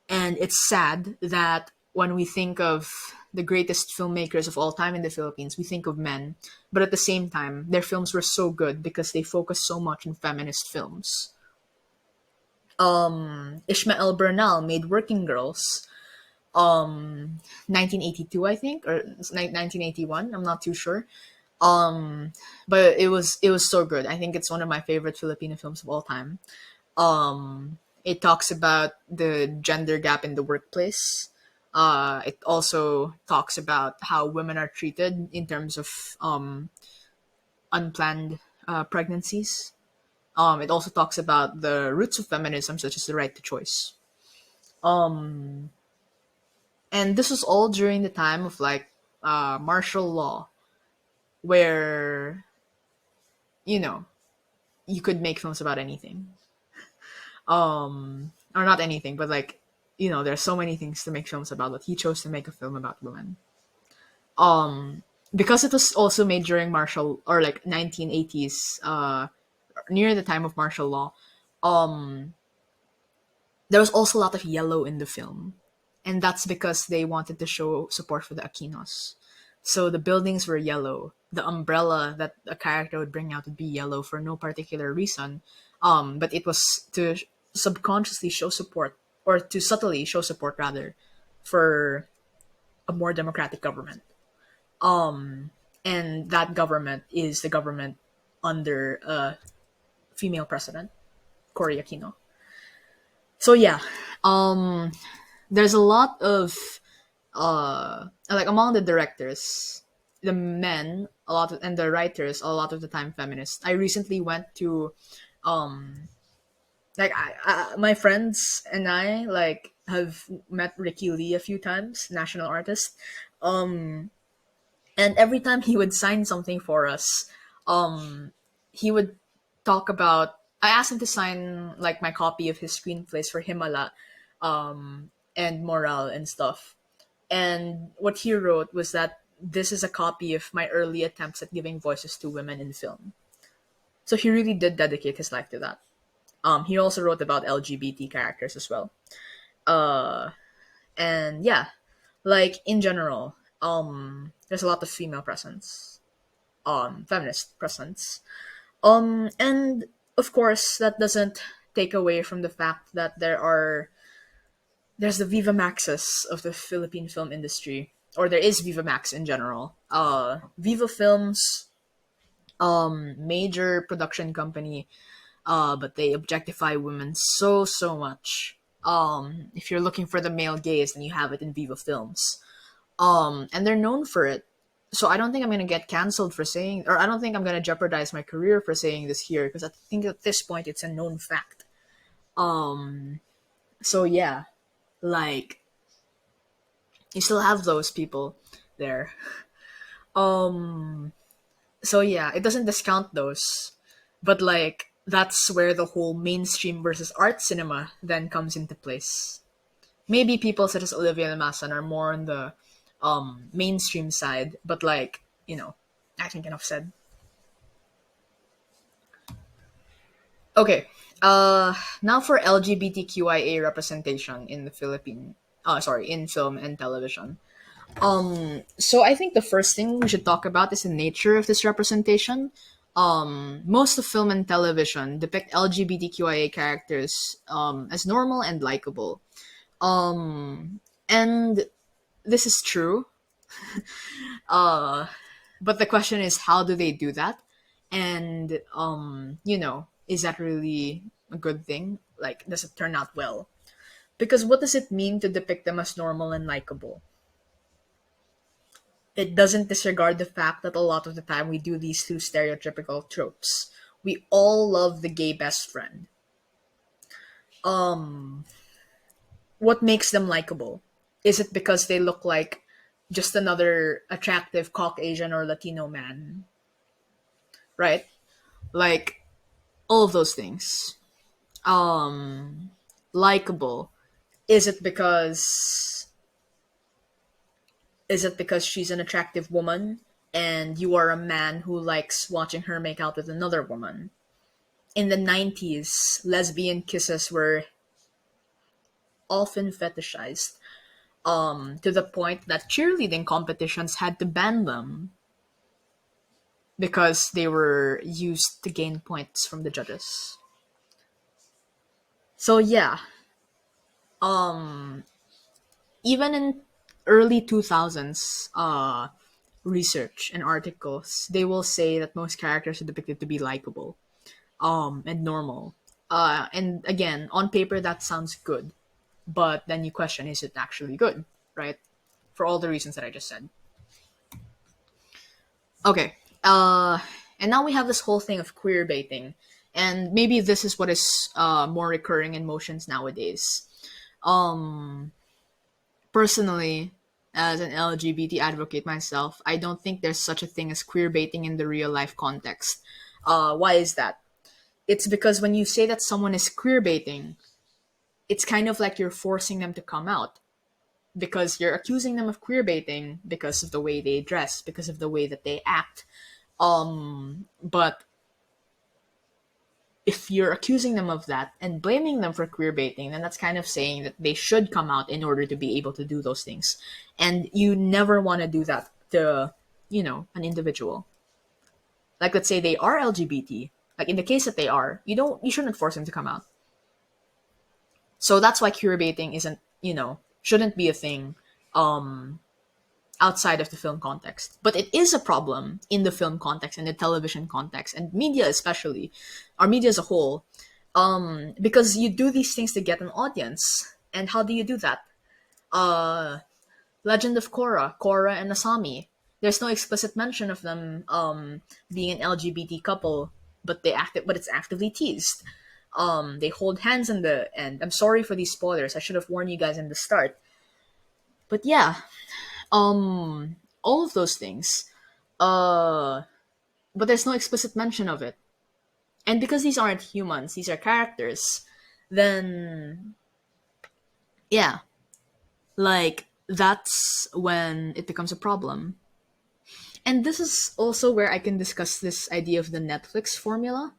And it's sad that when we think of the greatest filmmakers of all time in the Philippines, we think of men. But at the same time, their films were so good because they focused so much on feminist films. Ishmael Bernal made Working Girls, 1982, I think, or 1981. I'm not too sure. But it was so good. I think it's one of my favorite Filipino films of all time. It talks about the gender gap in the workplace. It also talks about how women are treated in terms of unplanned pregnancies. It also talks about the roots of feminism, such as the right to choice. Um, and this was all during the time of like martial law, where you know you could make films about anything, or not anything, but like there's so many things to make films about, but he chose to make a film about women. Because it was also made during martial or like 1980s, near the time of martial law. There was also a lot of yellow in the film, and that's because they wanted to show support for the Aquinos. So the buildings were yellow. The umbrella that a character would bring out would be yellow for no particular reason. But it was to subconsciously show support, or to subtly show support rather, for a more democratic government. And that government is the government under a female president, Cory Aquino. So yeah, there's a lot of like among the directors, the men a lot of, and the writers a lot of the time feminists. I recently went to like my friends and I like have met Ricky Lee a few times, national artist. And every time he would sign something for us, he would talk about. I asked him to sign like my copy of his screenplays for Himala, and Moral and stuff. And what he wrote was that this is a copy of my early attempts at giving voices to women in film. So he really did dedicate his life to that. He also wrote about LGBT characters as well. Uh, and yeah, like in general, there's a lot of female presence, feminist presence. And of course, that doesn't take away from the fact that there's the Viva Maxes of the Philippine film industry, or there is Viva Max in general. Viva Films, major production company, but they objectify women so much. If you're looking for the male gaze, then you have it in Viva Films. And they're known for it. So I don't think I'm gonna get canceled for saying, or I don't think I'm gonna jeopardize my career for saying this here, because I think at this point it's a known fact. Um, so yeah, like you still have those people there. Um, so yeah, it doesn't discount those, but like that's where the whole mainstream versus art cinema then comes into place. Maybe people such as Olivia Lamasan are more on the mainstream side, but like, I think enough said. Okay. Now for LGBTQIA representation in the in film and television. So I think the first thing we should talk about is the nature of this representation. Most of film and television depict LGBTQIA characters as normal and likable. And this is true. But the question is, how do they do that? And is that really a good thing? Like, does it turn out well? Because what does it mean to depict them as normal and likable? It doesn't disregard the fact that a lot of the time we do these two stereotypical tropes. We all love the gay best friend. Um, what makes them likable? Is it because they look like just another attractive Caucasian or Latino man? Right? Like all of those things. Likable. Is it because she's an attractive woman and you are a man who likes watching her make out with another woman? In the 90s, lesbian kisses were often fetishized, to the point that cheerleading competitions had to ban them because they were used to gain points from the judges. So yeah, um, even in early 2000s research and articles, they will say that most characters are depicted to be likable and normal. And again, on paper that sounds good, but then you question, is it actually good, right? For all the reasons that I just said. Okay. And now we have this whole thing of queer baiting, and maybe this is what is more recurring in motions nowadays. Um, Personally, as an LGBT advocate myself, I don't think there's such a thing as queer baiting in the real life context. Why is that? It's because when you say that someone is queer baiting, it's kind of like you're forcing them to come out, because you're accusing them of queer baiting because of the way they dress, because of the way that they act. But if you're accusing them of that and blaming them for queer baiting, then that's kind of saying that they should come out in order to be able to do those things. And you never want to do that to, an individual. Like, let's say they are LGBT. Like, in the case that they are, you shouldn't force them to come out. So that's why queer baiting isn't, shouldn't be a thing outside of the film context. But it is a problem in the film context and the television context and media, especially, or media as a whole, because you do these things to get an audience. And how do you do that? Legend of Korra and Asami. There's no explicit mention of them being an LGBT couple, but it's actively teased. They hold hands in the end. I'm sorry for these spoilers. I should have warned you guys in the start. But yeah, all of those things. But there's no explicit mention of it. And because these aren't humans, these are characters, then yeah, like that's when it becomes a problem. And this is also where I can discuss this idea of the Netflix formula.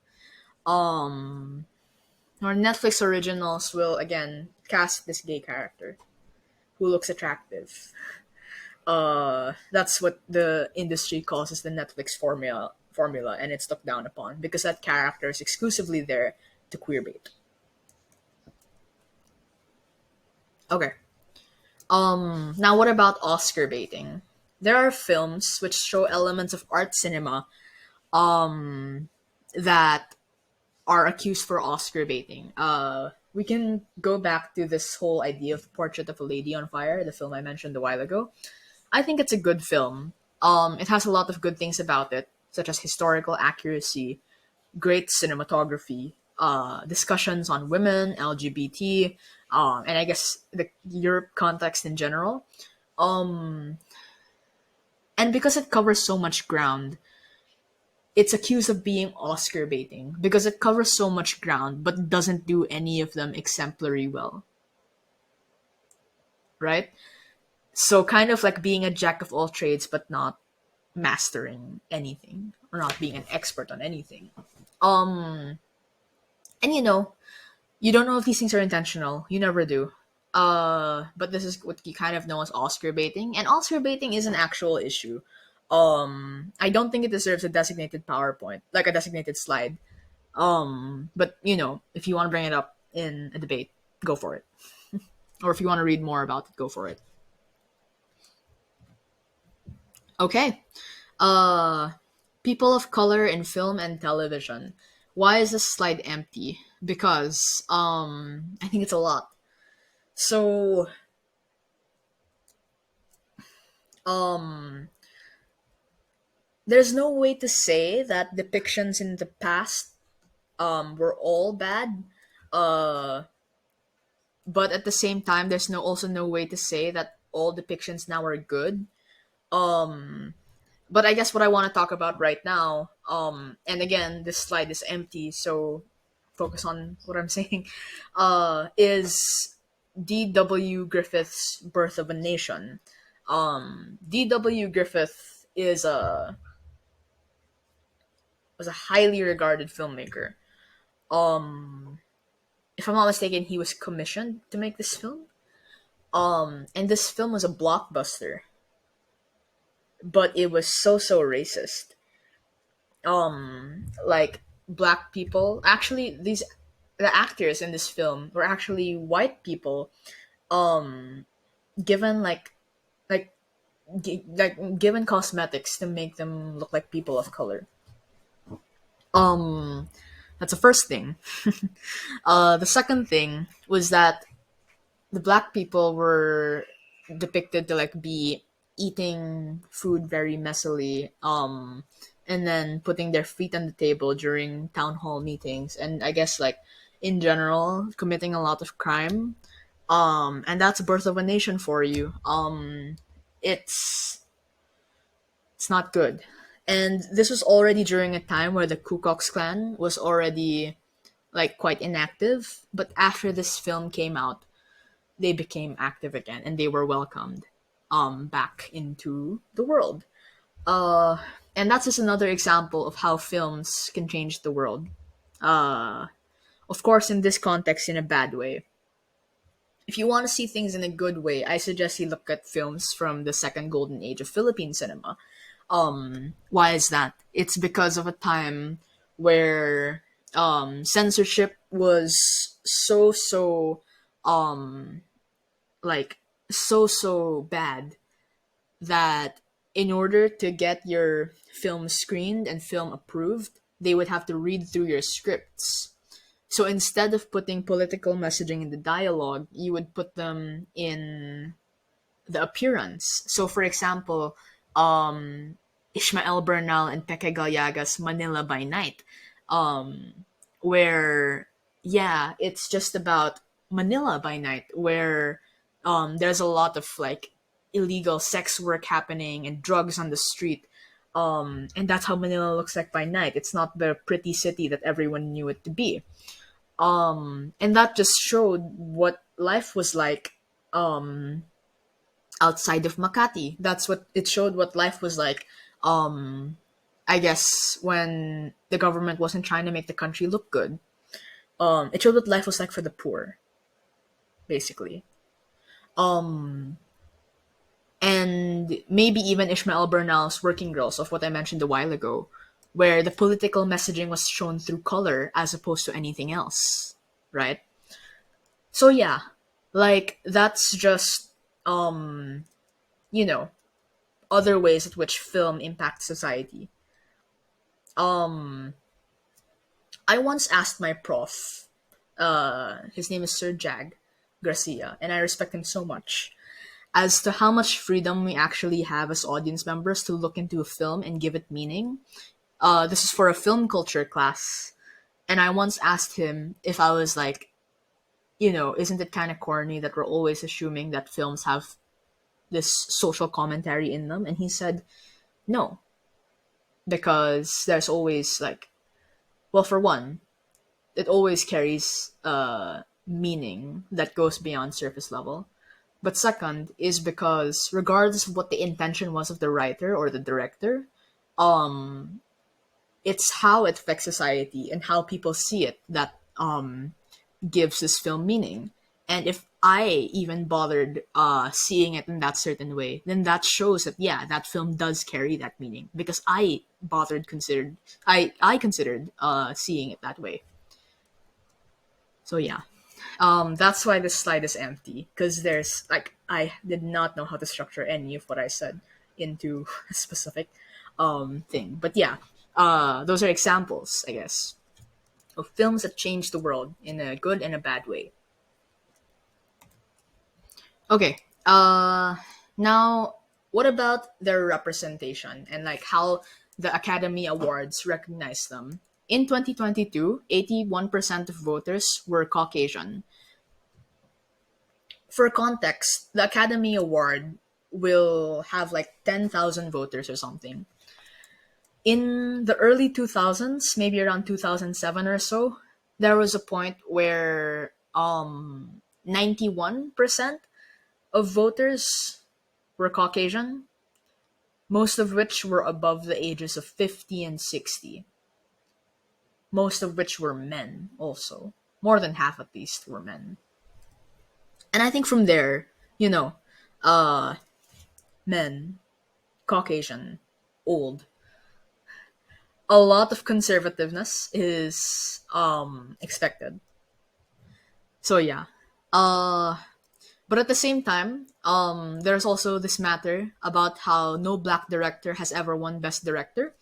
Um, or Netflix originals will again cast this gay character who looks attractive. That's what the industry calls as the Netflix formula, and it's looked down upon because that character is exclusively there to queerbait. Okay. Now what about Oscar baiting? There are films which show elements of art cinema that are accused for Oscar baiting. We can go back to this whole idea of Portrait of a Lady on Fire, the film I mentioned a while ago. I think it's a good film. It has a lot of good things about it, such as historical accuracy, great cinematography, discussions on women, LGBT, and I guess the Europe context in general. Um, and because it covers so much ground, it's accused of being Oscar baiting because it covers so much ground but doesn't do any of them exemplary well, right? So kind of like being a jack of all trades but not mastering anything or not being an expert on anything. Um, and you don't know if these things are intentional. You never do. But this is what you kind of know as Oscar baiting, and Oscar baiting is an actual issue. I don't think it deserves a designated PowerPoint, like a designated slide. But if you want to bring it up in a debate, go for it. Or if you want to read more about it, go for it. Okay. Uh, People of color in film and television. Why is this slide empty? Because I think it's a lot. So um, there's no way to say that depictions in the past were all bad. Uh, but at the same time, there's also no way to say that all depictions now are good. Um, but I guess what I want to talk about right now, and again, this slide is empty, so focus on what I'm saying, is D.W. Griffith's Birth of a Nation. D.W. Griffith was a highly regarded filmmaker. Um, if I'm not mistaken, he was commissioned to make this film. And this film was a blockbuster, but it was so racist. Like black people, actually, the actors in this film were actually white people, um, given given cosmetics to make them look like people of color. Um, that's the first thing. The second thing was that the black people were depicted to like be eating food very messily, and then putting their feet on the table during town hall meetings, and I guess like in general committing a lot of crime. And that's Birth of a Nation for you. It's not good. And this was already during a time where the Ku Klux Klan was already like quite inactive, but after this film came out, they became active again and they were welcomed back into the world. Uh and that's just another example of how films can change the world. Uh of course in this context in a bad way. If you want to see things in a good way, I suggest you look at films from the second golden age of Philippine cinema. Why is that? It's because of a time where censorship was so um like so bad that in order to get your film screened and film approved, they would have to read through your scripts. So instead of putting political messaging in the dialogue, you would put them in the appearance. So for example, Ishmael Bernal and Peke Galyaga's Manila by Night, um, where it's just about Manila by night, where there's a lot of like illegal sex work happening and drugs on the street. And that's how Manila looks like by night. It's not the pretty city that everyone knew it to be. And that just showed what life was like um, outside of Makati. That's what it showed what life was like. Um, I guess when the government wasn't trying to make the country look good. It showed what life was like for the poor, basically. Um, and maybe even Ishmael Bernal's Working Girls, of what I mentioned a while ago, where the political messaging was shown through color as opposed to anything else, right? So yeah, like that's just um, you know, other ways at which film impacts society. Um, I once asked my prof, his name is Sir Jag Garcia, and I respect him so much. as to how much freedom we actually have as audience members to look into a film and give it meaning. This is for a film culture class, and I once asked him if I was like, isn't it kind of corny that we're always assuming that films have this social commentary in them? And he said, no, because there's always like, well, for one, it always carries meaning that goes beyond surface level. But second is because regardless of what the intention was of the writer or the director, um, it's how it affects society and how people see it that gives this film meaning. And if I even bothered seeing it in that certain way, then that shows that yeah, that film does carry that meaning because I considered seeing it that way. So yeah, that's why this slide is empty because there's like I did not know how to structure any of what I said into a specific thing. But yeah, those are examples, I guess, of films that changed the world in a good and a bad way. Okay. Now what about their representation and like how the Academy Awards recognize them? In 2022, 81% of voters were Caucasian. For context, the Academy Award will have like 10,000 voters or something. In the early 2000s, maybe around 2007 or so, there was a point where 91% of voters were Caucasian, most of which were above the ages of 50 and 60, most of which were men also. More than half at least were men. And I think from there, you know, uh, men, Caucasian, old, a lot of conservativeness is expected. So yeah. Uh but at the same time, there's also this matter about how no black director has ever won best director.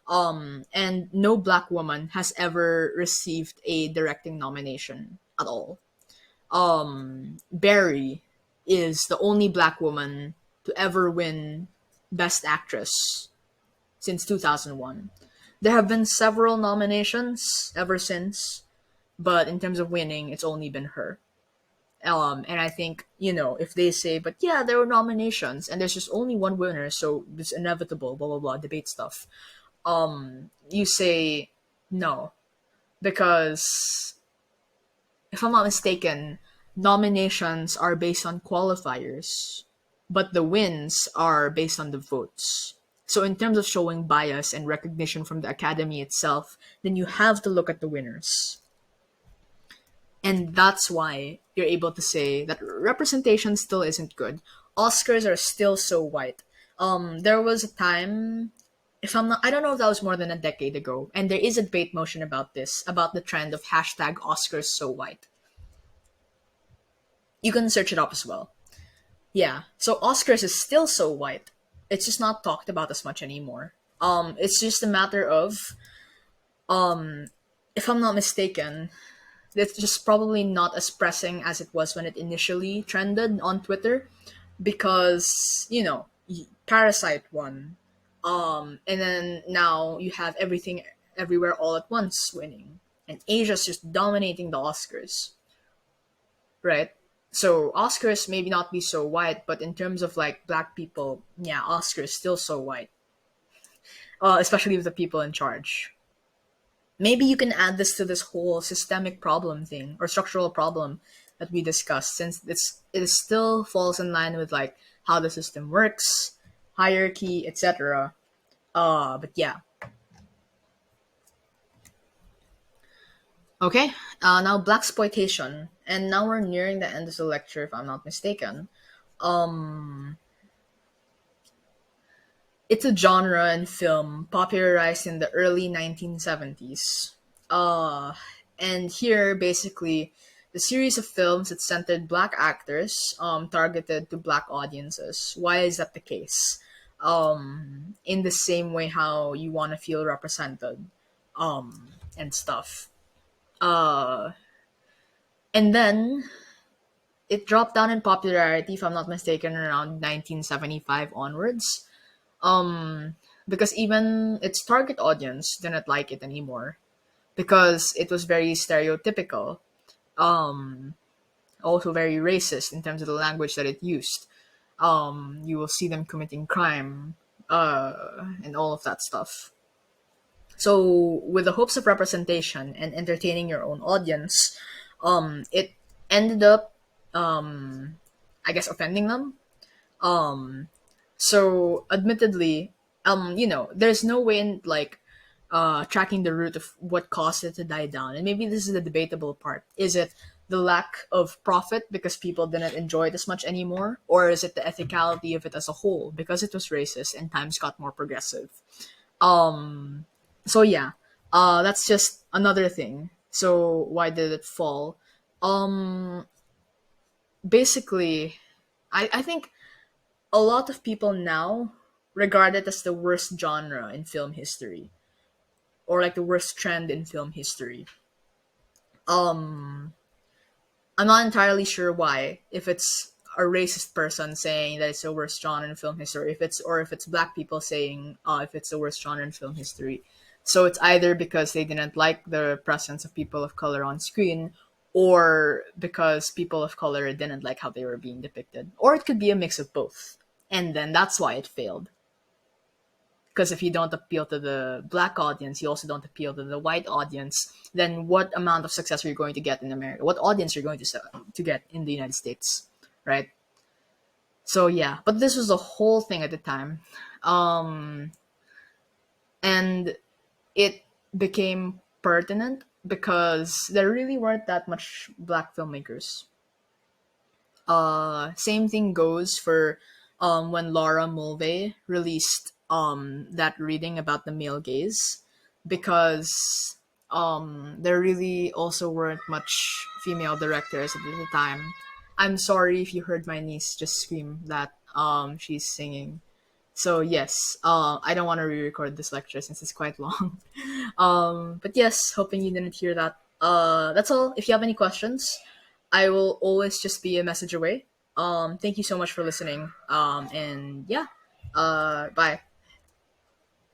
And no black woman has ever received a directing nomination at all. Barry is the only black woman to ever win best actress since 2001. There have been several nominations ever since, but in terms of winning, it's only been her. And I think, if they say, but yeah, there were nominations and there's just only one winner, so it's inevitable, blah, blah, blah, debate stuff. You say no, because if I'm not mistaken, nominations are based on qualifiers, but the wins are based on the votes. So in terms of showing bias and recognition from the academy itself, then you have to look at the winners. And that's why you're able to say that representation still isn't good. Oscars are still so white. There was a time, if I'm not, I don't know if that was more than a decade ago, and there is a debate motion about this, about the trend of hashtag Oscars so white. You can search it up as well. Yeah, so Oscars is still so white. It's just not talked about as much anymore. It's just a matter of, if I'm not mistaken, it's just probably not as pressing as it was when it initially trended on Twitter because, Parasite won. And then now you have everything everywhere all at once winning. And Asia's just dominating the Oscars, right? So Oscars maybe not be so white, but in terms of like black people, yeah, Oscars still so white, especially with the people in charge. Maybe you can add this to this whole systemic problem thing or structural problem that we discussed, since it still falls in line with like how the system works, hierarchy, etc. But yeah. Okay. Now black exploitation, and now we're nearing the end of the lecture, if I'm not mistaken. Um, it's a genre in film popularized in the early 1970s. Uh, and here, basically, the series of films that centered black actors targeted to black audiences. Why is that the case? In the same way how you want to feel represented and stuff. Uh, and then it dropped down in popularity, if I'm not mistaken, around 1975 onwards. Um, because even its target audience didn't like it anymore because it was very stereotypical. Um, Also very racist in terms of the language that it used. You will see them committing crime, and all of that stuff. So, with the hopes of representation and entertaining your own audience, it ended up, I guess, offending them. Um, so, admittedly, there's no way in like tracking the root of what caused it to die down. And maybe this is the debatable part. Is it the lack of profit because people didn't enjoy it as much anymore? Or is it the ethicality of it as a whole because it was racist and times got more progressive? Um, so yeah, that's just another thing. So why did it fall? Um, Basically, I think a lot of people now regard it as the worst genre in film history, or like the worst trend in film history. Um, I'm not entirely sure why. If it's a racist person saying that it's the worst genre in film history, if it's black people saying if it's the worst genre in film history. So it's either because they didn't like the presence of people of color on screen, or because people of color didn't like how they were being depicted, or it could be a mix of both. And then that's why it failed. Because if you don't appeal to the black audience, you also don't appeal to the white audience. Then what amount of success are you going to get in America? What audience are you going to get in the United States, right? So yeah, but this was a whole thing at the time, um, and it became pertinent because there really weren't that much black filmmakers. Same thing goes for when Laura Mulvey released that reading about the male gaze, because there really also weren't much female directors at the time. I'm sorry if you heard my niece just scream that she's singing. So yes, I don't want to re-record this lecture since it's quite long. But yes, hoping you didn't hear that. That's all. If you have any questions, I will always just be a message away. Thank you so much for listening. And yeah, bye.